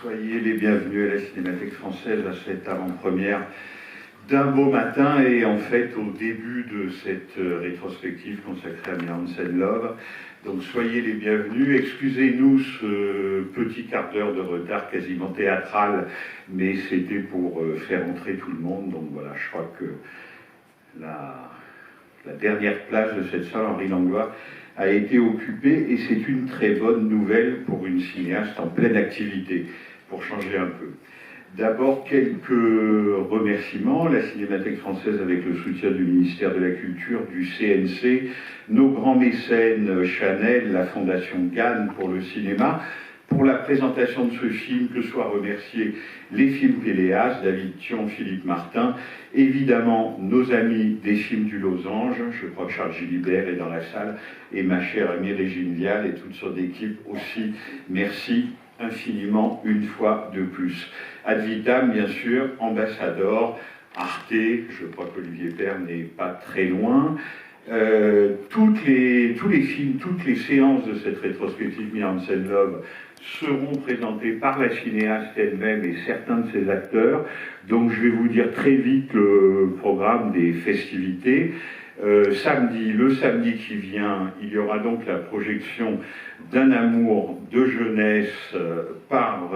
Soyez les bienvenus à la Cinémathèque française à cette avant-première d'un beau matin et en fait au début de cette rétrospective consacrée à Mia Hansen-Løve. Donc soyez les bienvenus, excusez-nous ce petit quart d'heure de retard quasiment théâtral, mais c'était pour faire entrer tout le monde. Donc voilà, je crois que la dernière place de cette salle Henri Langlois a été occupée et c'est une très bonne nouvelle pour une cinéaste en pleine activité, pour changer un peu. D'abord, quelques remerciements. La Cinémathèque française, avec le soutien du ministère de la Culture, du CNC, nos grands mécènes Chanel, la Fondation Cannes pour le cinéma, pour la présentation de ce film, que soient remerciés les films Péléas, David Thion, Philippe Martin, évidemment nos amis des films du Losange, je crois que Charles Gilibert est dans la salle, et ma chère amie Régine Vial et toute son équipe aussi. Merci infiniment une fois de plus. Ad vitam, bien sûr, Ambassador, Arte, je crois qu'Olivier Père n'est pas très loin. Tous les films, toutes les séances de cette rétrospective Mia Hansen-Løve seront présentés par la cinéaste elle-même et certains de ses acteurs. Donc je vais vous dire très vite le programme des festivités. Le samedi qui vient, il y aura donc la projection d'Un amour de jeunesse par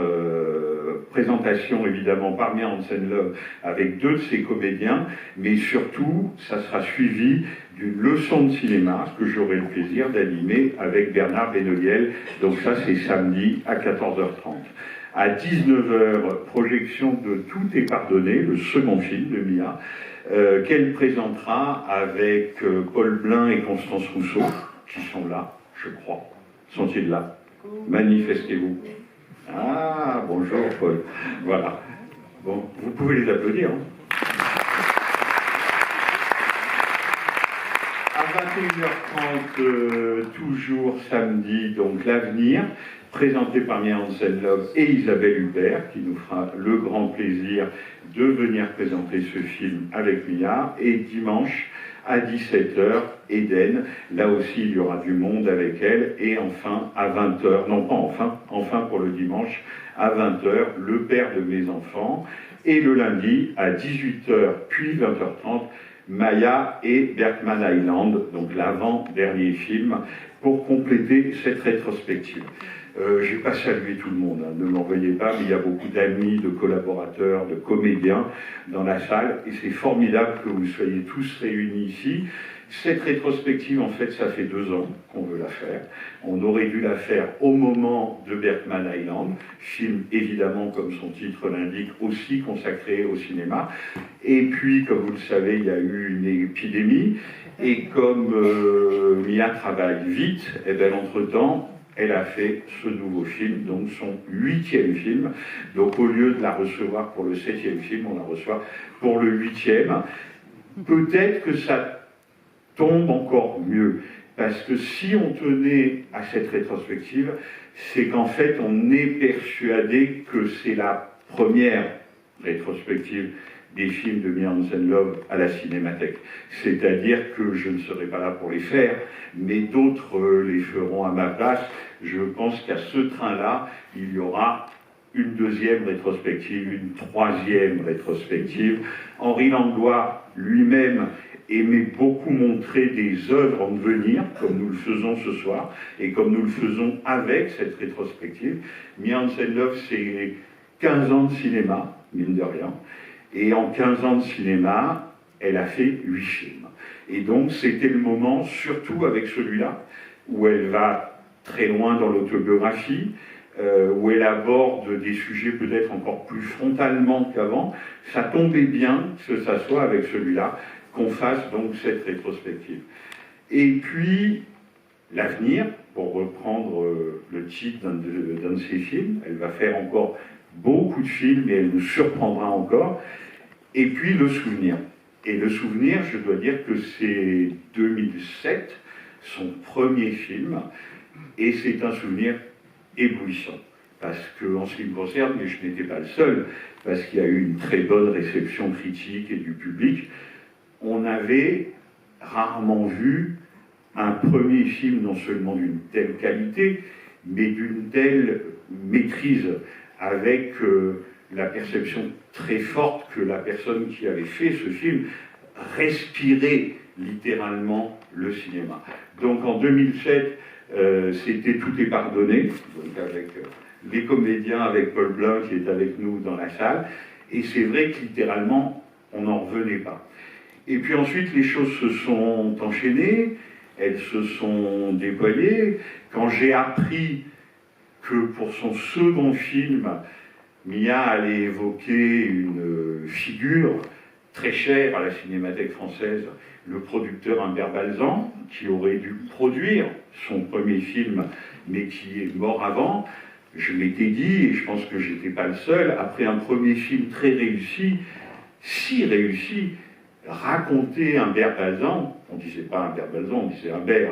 présentation évidemment par Mia Hansen-Løve avec deux de ses comédiens, mais surtout ça sera suivi d'une leçon de cinéma que j'aurai le plaisir d'animer avec Bernard Benoliel. Donc ça c'est samedi à 14h30. À 19h, projection de Tout est pardonné, le second film de Mia, qu'elle présentera avec Paul Blin et Constance Rousseau, qui sont là, je crois. Sont-ils là? Manifestez-vous. Ah, bonjour Paul. Voilà. Bon, vous pouvez les applaudir. Hein. À 21h30, toujours samedi, donc L'Avenir, présenté par Mia Hansen-Løve et Isabelle Huppert, qui nous fera le grand plaisir de venir présenter ce film avec Mia. Et dimanche, à 17h, Eden, là aussi il y aura du monde avec elle. Et enfin, à 20h, non pas enfin pour le dimanche, à 20h, Le père de mes enfants. Et le lundi, à 18h, puis 20h30, Maya et Berkman Island, donc l'avant-dernier film, pour compléter cette rétrospective. Je n'ai pas salué tout le monde, hein, ne m'envoyez pas, mais il y a beaucoup d'amis, de collaborateurs, de comédiens dans la salle, et c'est formidable que vous soyez tous réunis ici. Cette rétrospective, en fait, ça fait 2 ans qu'on veut la faire. On aurait dû la faire au moment de Berkman Island, film évidemment, comme son titre l'indique, aussi consacré au cinéma. Et puis, comme vous le savez, il y a eu une épidémie, et comme Mia travaille vite, et bien entre-temps, elle a fait ce nouveau film, donc son 8e film. Donc au lieu de la recevoir pour le 7e film, on la reçoit pour le 8e. Peut-être que ça tombe encore mieux, parce que si on tenait à cette rétrospective, c'est qu'en fait on est persuadé que c'est la première rétrospective des films de Mia Hansen-Løve à la Cinémathèque. C'est-à-dire que je ne serai pas là pour les faire, mais d'autres les feront à ma place. Je pense qu'à ce train-là, il y aura une 2e rétrospective, une 3e rétrospective. Henri Langlois lui-même aimait beaucoup montrer des œuvres en devenir, comme nous le faisons ce soir, et comme nous le faisons avec cette rétrospective. Mia Hansen-Løve, c'est 15 ans de cinéma, mine de rien. Et en 15 ans de cinéma, elle a fait 8 films. Et donc, c'était le moment, surtout avec celui-là, où elle va très loin dans l'autobiographie, où elle aborde des sujets peut-être encore plus frontalement qu'avant. Ça tombait bien que ça soit avec celui-là qu'on fasse donc cette rétrospective. Et puis, L'Avenir, pour reprendre le titre d'un de ses films, elle va faire encore beaucoup de films et elle nous surprendra encore. Et puis Le Souvenir. Et Le Souvenir, je dois dire que c'est 2007, son premier film, et c'est un souvenir éblouissant. Parce que, en ce qui me concerne, mais je n'étais pas le seul, parce qu'il y a eu une très bonne réception critique et du public, on avait rarement vu un premier film non seulement d'une telle qualité, mais d'une telle maîtrise avec la perception très forte que la personne qui avait fait ce film respirait littéralement le cinéma. Donc en 2007, c'était Tout est pardonné, donc avec les comédiens, avec Paul Blanc qui est avec nous dans la salle, et c'est vrai que littéralement, on n'en revenait pas. Et puis ensuite, les choses se sont enchaînées, elles se sont déployées. Quand j'ai appris que pour son second film, Mia allait évoquer une figure très chère à la Cinémathèque française, le producteur Humbert Balzan, qui aurait dû produire son premier film, mais qui est mort avant, je m'étais dit, et je pense que je n'étais pas le seul, après un premier film très réussi, si réussi, raconter Humbert Balzan, on ne disait pas Humbert Balzan, on disait Humbert,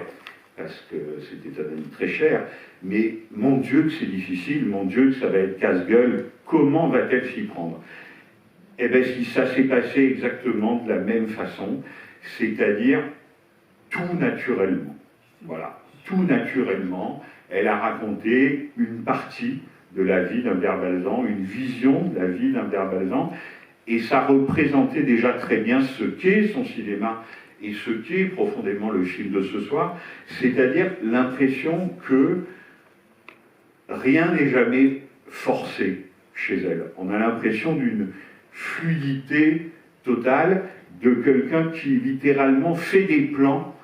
parce que c'était un ami très cher, mais mon Dieu que c'est difficile, mon Dieu que ça va être casse-gueule, comment va-t-elle s'y prendre? Eh bien, ça s'est passé exactement de la même façon, c'est-à-dire tout naturellement. Voilà, tout naturellement, elle a raconté une partie de la vie d'Humbert Balzan, une vision de la vie d'Humbert Balzan, et ça représentait déjà très bien ce qu'est son cinéma et ce qu'est profondément le film de ce soir, c'est-à-dire l'impression que rien n'est jamais forcé chez elle. On a l'impression d'une fluidité totale de quelqu'un qui littéralement fait des plans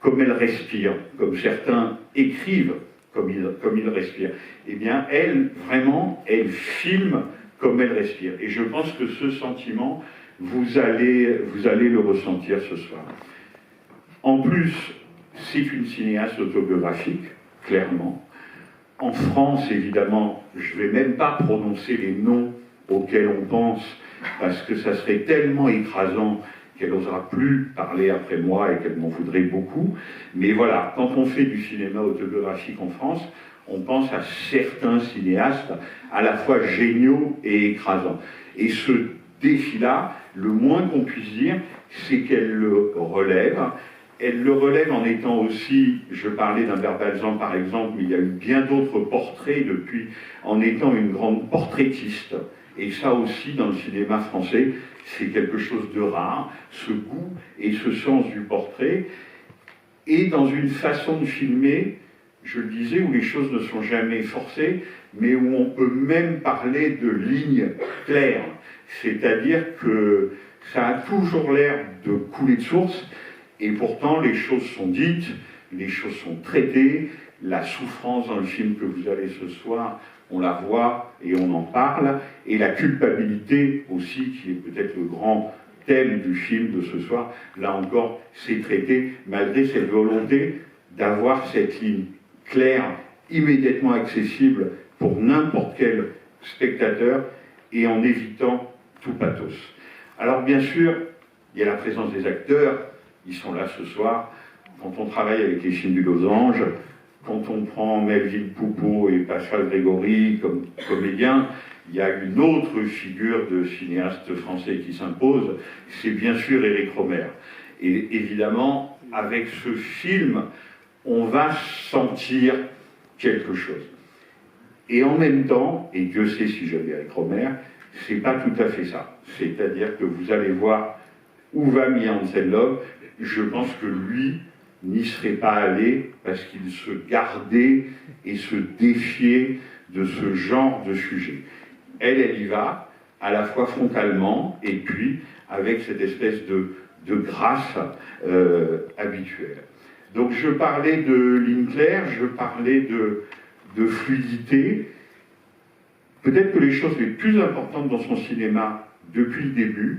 comme elle respire, comme certains écrivent comme ils respirent. Eh bien, elle, vraiment, elle filme comme elle respire. Et je pense que ce sentiment, vous allez le ressentir ce soir. En plus, c'est une cinéaste autobiographique, clairement. En France, évidemment, je ne vais même pas prononcer les noms auxquels on pense, parce que ça serait tellement écrasant qu'elle n'osera plus parler après moi et qu'elle m'en voudrait beaucoup. Mais voilà, quand on fait du cinéma autobiographique en France, on pense à certains cinéastes à la fois géniaux et écrasants. Et ce défi-là, le moins qu'on puisse dire, c'est qu'elle le relève. Elle le relève en étant aussi, je parlais d'Humbert Balzan par exemple, mais il y a eu bien d'autres portraits depuis, en étant une grande portraitiste. Et ça aussi, dans le cinéma français, c'est quelque chose de rare, ce goût et ce sens du portrait. Et dans une façon de filmer, je le disais, où les choses ne sont jamais forcées, mais où on peut même parler de lignes claires. C'est-à-dire que ça a toujours l'air de couler de source, et pourtant les choses sont dites, les choses sont traitées, la souffrance dans le film que vous avez ce soir, on la voit et on en parle, et la culpabilité aussi, qui est peut-être le grand thème du film de ce soir, là encore, c'est traité, malgré cette volonté d'avoir cette ligne claire, immédiatement accessible pour n'importe quel spectateur, et en évitant tout pathos. Alors bien sûr, il y a la présence des acteurs, ils sont là ce soir. Quand on travaille avec les films du Losange, quand on prend Melville Poupeau et Pascal Grégory comme comédiens, il y a une autre figure de cinéaste français qui s'impose, c'est bien sûr Éric Rohmer. Et évidemment, avec ce film, on va sentir quelque chose. Et en même temps, et Dieu sait si j'avais Éric Rohmer, c'est pas tout à fait ça. C'est-à-dire que vous allez voir où va Mia Hansen-Løve. Je pense que lui n'y serait pas allé parce qu'il se gardait et se défiait de ce genre de sujet. Elle y va, à la fois frontalement et puis avec cette espèce de grâce habituelle. Donc je parlais de ligne claire, je parlais de fluidité. Peut-être que les choses les plus importantes dans son cinéma depuis le début,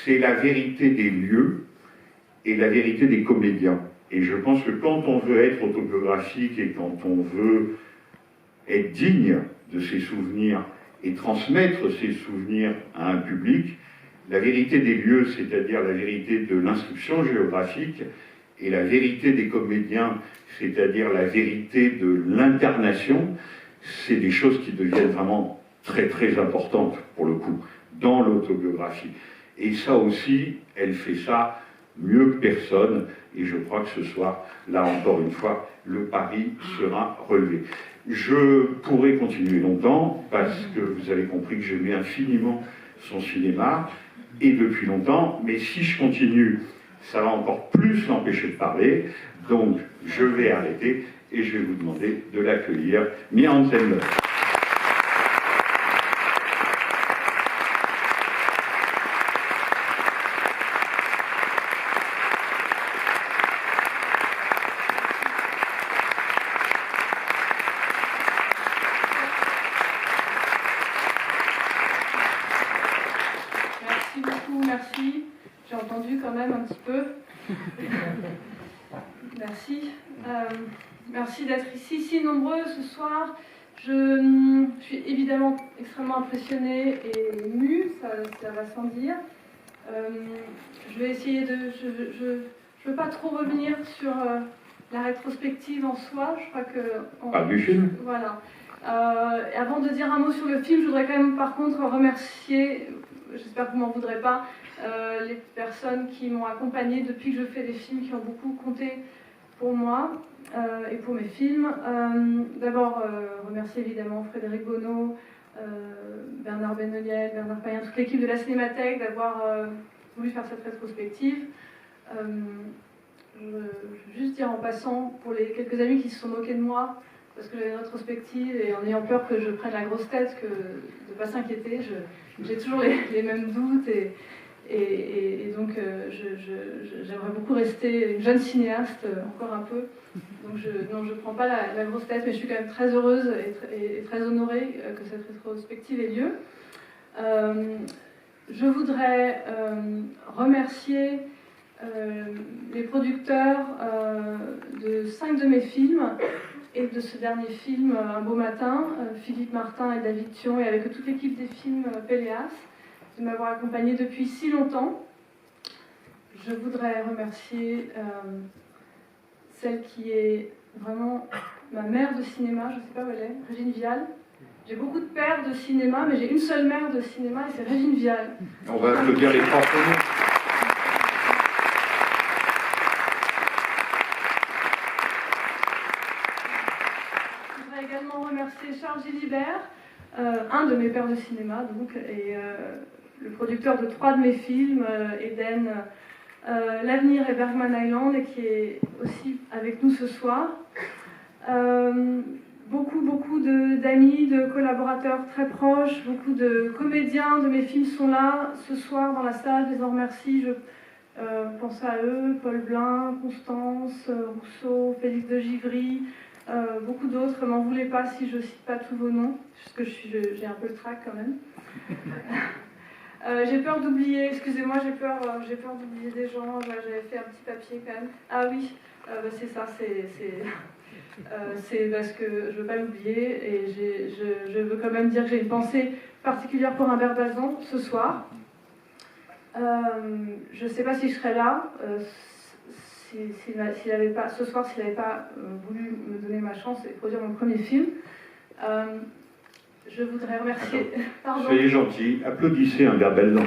c'est la vérité des lieux et la vérité des comédiens. Et je pense que quand on veut être autobiographique et quand on veut être digne de ses souvenirs et transmettre ses souvenirs à un public, la vérité des lieux, c'est-à-dire la vérité de l'inscription géographique, et la vérité des comédiens, c'est-à-dire la vérité de l'incarnation, c'est des choses qui deviennent vraiment très très importantes, pour le coup, dans l'autobiographie. Et ça aussi, elle fait ça mieux que personne, et je crois que ce soir, là encore une fois, le pari sera relevé. Je pourrais continuer longtemps parce que vous avez compris que j'aimais infiniment son cinéma et depuis longtemps, mais si je continue, ça va encore plus l'empêcher de parler, donc je vais arrêter et je vais vous demander de l'accueillir. Mia Hansen-Løve. Merci. J'ai entendu quand même un petit peu. Merci. Merci d'être ici, si nombreux ce soir. Je suis évidemment extrêmement impressionnée et émue, ça va sans dire. Je vais essayer de... Je ne veux pas trop revenir sur la rétrospective en soi. Je crois que... Pas du film. Voilà. Avant de dire un mot sur le film, je voudrais quand même par contre remercier... J'espère que vous ne m'en voudrez pas, les personnes qui m'ont accompagnée depuis que je fais des films, qui ont beaucoup compté pour moi et pour mes films. D'abord, remercier évidemment Frédéric Bonneau, Bernard Benoliel, Bernard Payen, toute l'équipe de la Cinémathèque d'avoir voulu faire cette rétrospective. Je veux juste dire en passant, pour les quelques amis qui se sont moqués de moi, parce que j'avais une rétrospective et en ayant peur que je prenne la grosse tête, de ne pas s'inquiéter, j'ai toujours les mêmes doutes et donc j'aimerais beaucoup rester une jeune cinéaste encore un peu. Donc je ne prends pas la grosse tête, mais je suis quand même très heureuse et très honorée que cette rétrospective ait lieu. Je voudrais remercier les producteurs de 5 de mes films et de ce dernier film, Un beau matin, Philippe Martin et David Thion, et avec toute l'équipe des films Péléas, de m'avoir accompagnée depuis si longtemps. Je voudrais remercier celle qui est vraiment ma mère de cinéma, je ne sais pas où elle est, Régine Vial. J'ai beaucoup de pères de cinéma, mais j'ai une seule mère de cinéma et c'est Régine Vial. On va applaudir les 3 premiers. Également remercier Charles Gilibert, un de mes pères de cinéma, donc, et le producteur de 3 de mes films, Eden, L'Avenir et Bergman Island, et qui est aussi avec nous ce soir. Beaucoup d'amis, de collaborateurs très proches, beaucoup de comédiens de mes films sont là ce soir dans la salle, je les en remercie. Je pense à eux, Paul Blin, Constance, Rousseau, Félix de Givry, beaucoup d'autres. M'en voulez pas si je ne cite pas tous vos noms, puisque j'ai un peu le trac quand même. J'ai peur d'oublier, excusez-moi, j'ai peur d'oublier des gens. J'avais fait un petit papier quand même. Ah oui, c'est ça, c'est parce que je ne veux pas l'oublier et je veux quand même dire que j'ai une pensée particulière pour Humbert Balzan ce soir. Je ne sais pas si je serai là s'il n'avait pas, ce soir, s'il n'avait pas voulu me donner ma chance et produire mon premier film. Je voudrais remercier... Pardon. Soyez gentils, applaudissez Humbert Balzan.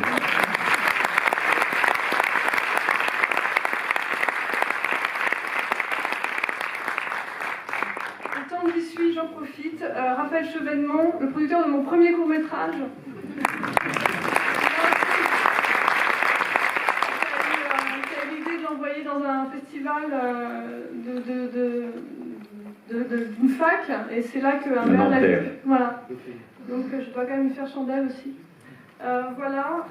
Tant que j'y suis, j'en profite. Raphaël Chevènement, le producteur de mon premier court-métrage. Qui a l'idée de l'envoyer dans un festival d'une fac, et c'est là que Humbert... Voilà. Donc je dois quand même lui faire chandelle aussi. Voilà.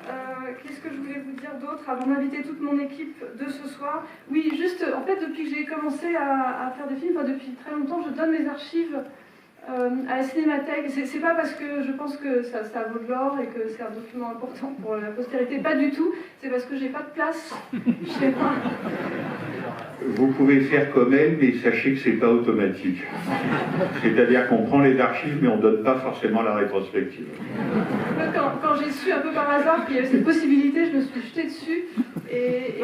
Qu'est-ce que je voulais vous dire d'autre avant d'inviter toute mon équipe de ce soir? Oui, juste, en fait, depuis que j'ai commencé à faire des films, enfin depuis très longtemps, je donne mes archives à la Cinémathèque. C'est pas parce que je pense que ça vaut de l'or et que c'est un document important pour la postérité, pas du tout. C'est parce que j'ai pas de place chez moi. Vous pouvez faire comme elle, mais sachez que c'est pas automatique. C'est-à-dire qu'on prend les archives, mais on ne donne pas forcément la rétrospective. Quand j'ai su un peu par hasard qu'il y avait cette possibilité, je me suis jetée dessus. Et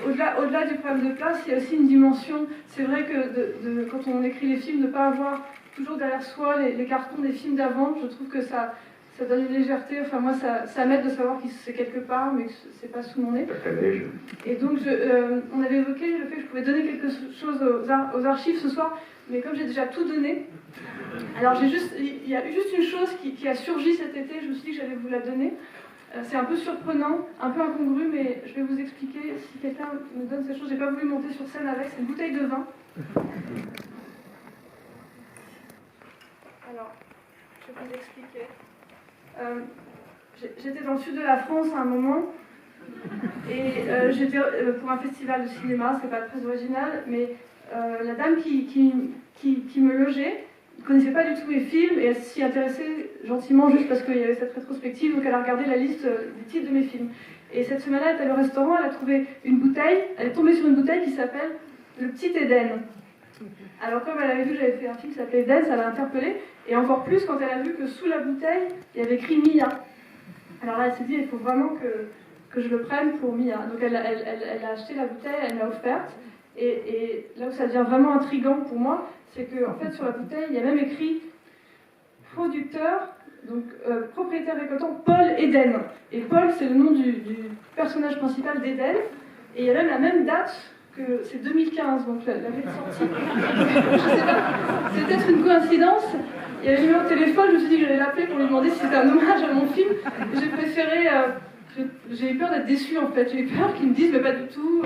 au-delà du problème de place, il y a aussi une dimension. C'est vrai que quand on écrit les films, de ne pas avoir toujours derrière soi les cartons des films d'avant, je trouve que ça ça donne une légèreté. Enfin, moi, ça m'aide de savoir que c'est quelque part, mais que c'est pas sous mon nez. Et donc, on avait évoqué le fait que je pouvais donner quelque chose aux archives ce soir, mais comme j'ai déjà tout donné, alors il y a juste une chose qui a surgi cet été, je me suis dit que j'allais vous la donner. C'est un peu surprenant, un peu incongru, mais je vais vous expliquer si quelqu'un me donne cette chose. J'ai pas voulu monter sur scène avec, c'est une bouteille de vin. Alors, je vais vous expliquer. J'étais dans le sud de la France à un moment, et j'étais pour un festival de cinéma, c'est pas très original, mais la dame qui me logeait ne connaissait pas du tout mes films, et elle s'y intéressait gentiment juste parce qu'il y avait cette rétrospective, donc elle a regardé la liste des titres de mes films. Et cette semaine-là, elle était au restaurant, elle a trouvé une bouteille, elle est tombée sur une bouteille qui s'appelle Le Petit Éden. Alors comme elle avait vu que j'avais fait un film qui s'appelait Éden, ça l'a interpellée, et encore plus quand elle a vu que sous la bouteille, il y avait écrit Mia. Alors là, elle s'est dit, il faut vraiment que je le prenne pour Mia. Donc elle a acheté la bouteille, elle m'a offerte, et là où ça devient vraiment intriguant pour moi, c'est qu'en fait, sur la bouteille, il y a même écrit producteur, donc propriétaire récoltant Paul Éden. Et Paul, c'est le nom du personnage principal d'Éden, et il y a même la même date que c'est 2015, donc l'année de sortie. Je sais pas, c'est peut-être une coïncidence. Il y avait eu au téléphone, je me suis dit que j'allais l'appeler pour lui demander si c'était un hommage à mon film. J'ai préféré, j'ai eu peur d'être déçue en fait, j'ai eu peur qu'ils me disent mais pas du tout,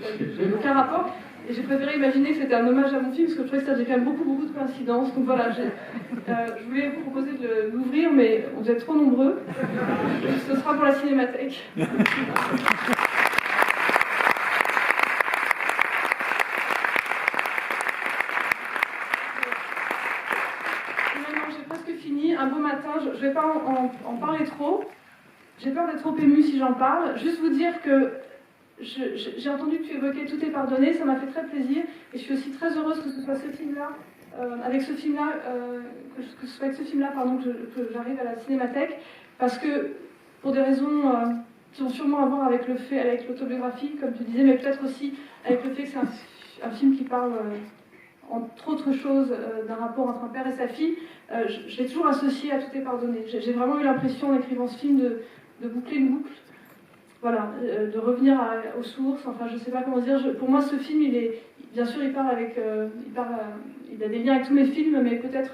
j'ai aucun rapport. Et j'ai préféré imaginer que c'était un hommage à mon film, parce que je trouvais que ça faisait quand même beaucoup de coïncidences. Donc voilà, je voulais vous proposer de l'ouvrir, mais vous êtes trop nombreux. Ce sera pour la Cinémathèque. Un beau matin, je ne vais pas en parler trop. J'ai peur d'être trop émue si j'en parle. Juste vous dire que j'ai entendu que tu évoquais Tout est pardonné, ça m'a fait très plaisir. Et je suis aussi très heureuse que ce soit ce film-là, avec ce film-là, que ce soit avec ce film-là, pardon, que j'arrive à la Cinémathèque. Parce que, pour des raisons qui ont sûrement à voir avec le fait, avec l'autobiographie, comme tu disais, mais peut-être aussi avec le fait que c'est un film qui parle, entre autres choses, d'un rapport entre un père et sa fille. Je l'ai toujours associé à Tout est pardonné. J'ai vraiment eu l'impression, en écrivant ce film, de boucler une boucle. Voilà, de revenir aux sources. Enfin, je ne sais pas comment dire. Pour moi, ce film, bien sûr, il a des liens avec tous mes films, mais peut-être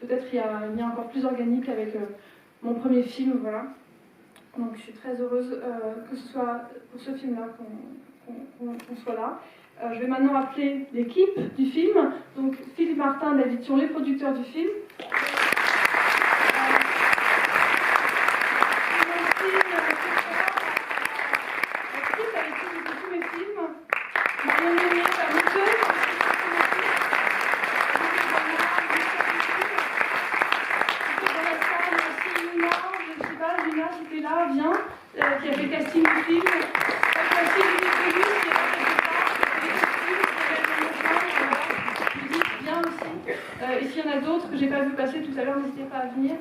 il y a un lien encore plus organique avec mon premier film. Voilà. Donc, je suis très heureuse que ce soit pour ce film-là qu'on soit là. Je vais maintenant appeler l'équipe du film. Donc, Philippe Martin, David Thion, les producteurs du film. Qui a fait le casting du film, et s'il y en a d'autres que j'ai pas vu passer tout à l'heure, n'hésitez pas à venir.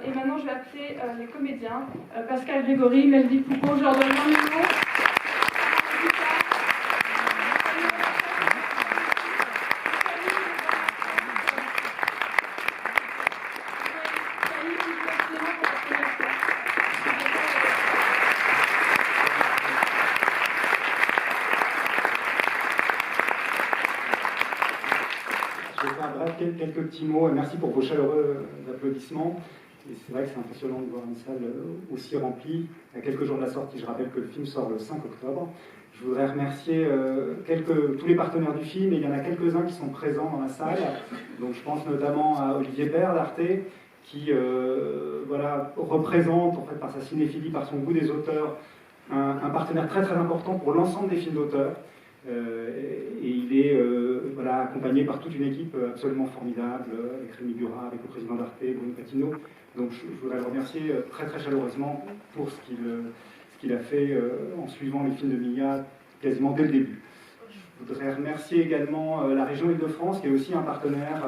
Et maintenant, je vais appeler les comédiens. Pascal Grégory, Melville Poupeau, je leur donne un micro. Quelques petits mots, et merci pour vos chaleureux applaudissements. Et c'est vrai que c'est impressionnant de voir une salle aussi remplie. À quelques jours de la sortie, je rappelle que le film sort le 5 octobre. Je voudrais remercier tous les partenaires du film, et il y en a quelques-uns qui sont présents dans la salle. Donc je pense notamment à Olivier Bert d'Arte, qui représente, en fait, par sa cinéphilie, par son goût des auteurs, un partenaire très très important pour l'ensemble des films d'auteurs. Et il est accompagné par toute une équipe absolument formidable, avec Rémi Burat, avec le président d'Arte, Bruno Patino. Donc je voudrais le remercier très très chaleureusement pour ce qu'il a fait en suivant les films de Mia quasiment dès le début. Je voudrais remercier également la région Île-de-France, qui est aussi un partenaire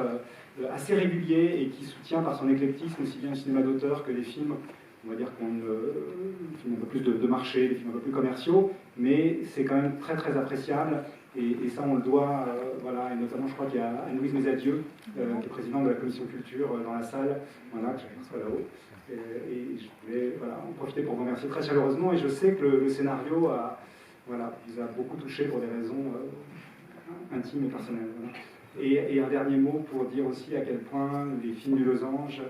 assez régulier et qui soutient par son éclectisme aussi bien le cinéma d'auteur que les films, on va dire films un peu plus de marché, des films un peu plus commerciaux, mais c'est quand même très très appréciable Et ça, on le doit, voilà, et notamment, je crois qu'il y a Anne-Louise Mesadieu, qui est présidente de la commission culture dans la salle, voilà, que j'aperçois là-haut. Et je voulais en profiter pour vous remercier très chaleureusement. Et je sais que le scénario vous a beaucoup touché pour des raisons intimes et personnelles. Voilà. Et un dernier mot pour dire aussi à quel point les films du Losange,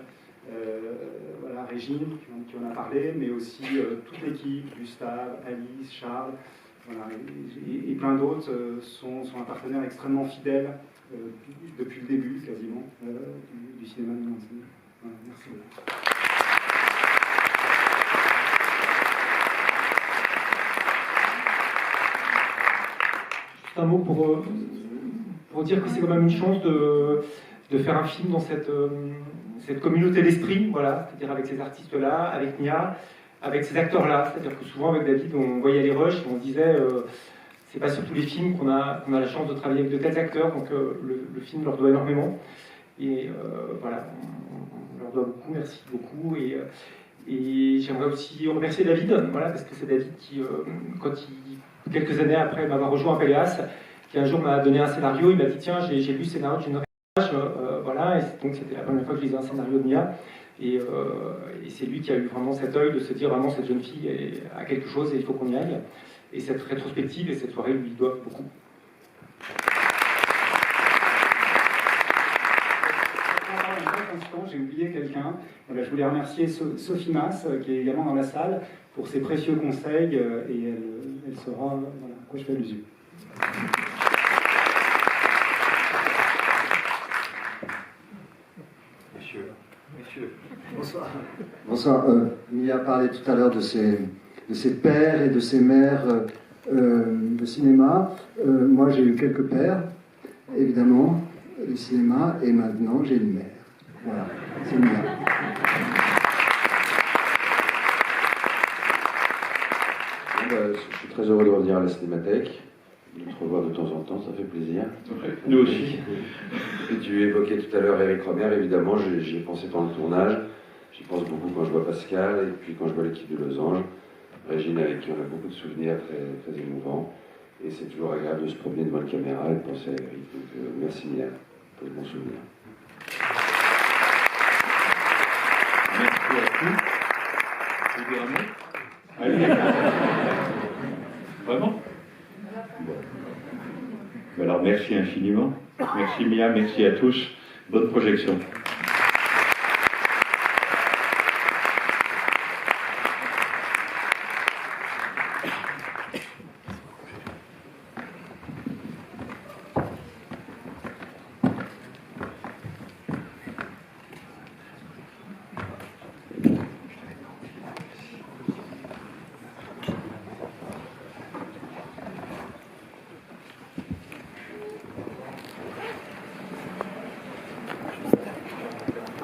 Régine, qui en a parlé, mais aussi toute l'équipe, Gustave, Alice, Charles, et plein d'autres sont un partenaire extrêmement fidèle depuis le début, quasiment, du cinéma de Nancy. Voilà, merci beaucoup. Juste un mot pour dire que c'est quand même une chance de faire un film dans cette communauté d'esprit, voilà, c'est-à-dire avec ces artistes-là, avec Nia, avec ces acteurs-là. C'est-à-dire que souvent avec David, on voyait les rushs et on disait c'est pas sur tous les films qu'on a la chance de travailler avec de tels acteurs, donc le film leur doit énormément. Et voilà, on leur doit beaucoup, merci beaucoup. Et j'aimerais aussi remercier David, voilà, parce que c'est David qui, quelques années après m'avoir rejoint à Péléas, qui un jour m'a donné un scénario, il m'a dit tiens, j'ai lu le scénario d'une voilà, et donc c'était la première fois que je lisais un scénario de Nia, et c'est lui qui a eu vraiment cet œil de se dire vraiment cette jeune fille a quelque chose et il faut qu'on y aille. Et cette rétrospective et cette soirée lui doivent beaucoup. J'ai oublié quelqu'un. Voilà, je voulais remercier Sophie Masse, qui est également dans la salle, pour ses précieux conseils, et elle saura à quoi je fais allusion. Messieurs. Bonsoir. Bonsoir. Mia parlait tout à l'heure de ses pères et de ses mères de cinéma. Moi, j'ai eu quelques pères, évidemment, du cinéma, et maintenant, j'ai une mère. Voilà, c'est Mia. Je suis très heureux de revenir à la Cinémathèque, de te revoir de temps en temps, ça fait plaisir. Nous aussi. Et tu évoquais tout à l'heure Éric Romer, évidemment, j'y ai pensé pendant le tournage. J'y pense beaucoup quand je vois Pascal, et puis quand je vois l'équipe de Losange. Régine, avec qui on a beaucoup de souvenirs très, très émouvants. Et c'est toujours agréable de se promener devant la caméra et de penser à Éric. Donc merci Mia pour le bon souvenir. Merci à tous. Vous dire un mot ? Allez. Vraiment ? Bon. Alors merci infiniment. Merci Mia, merci à tous. Bonne projection.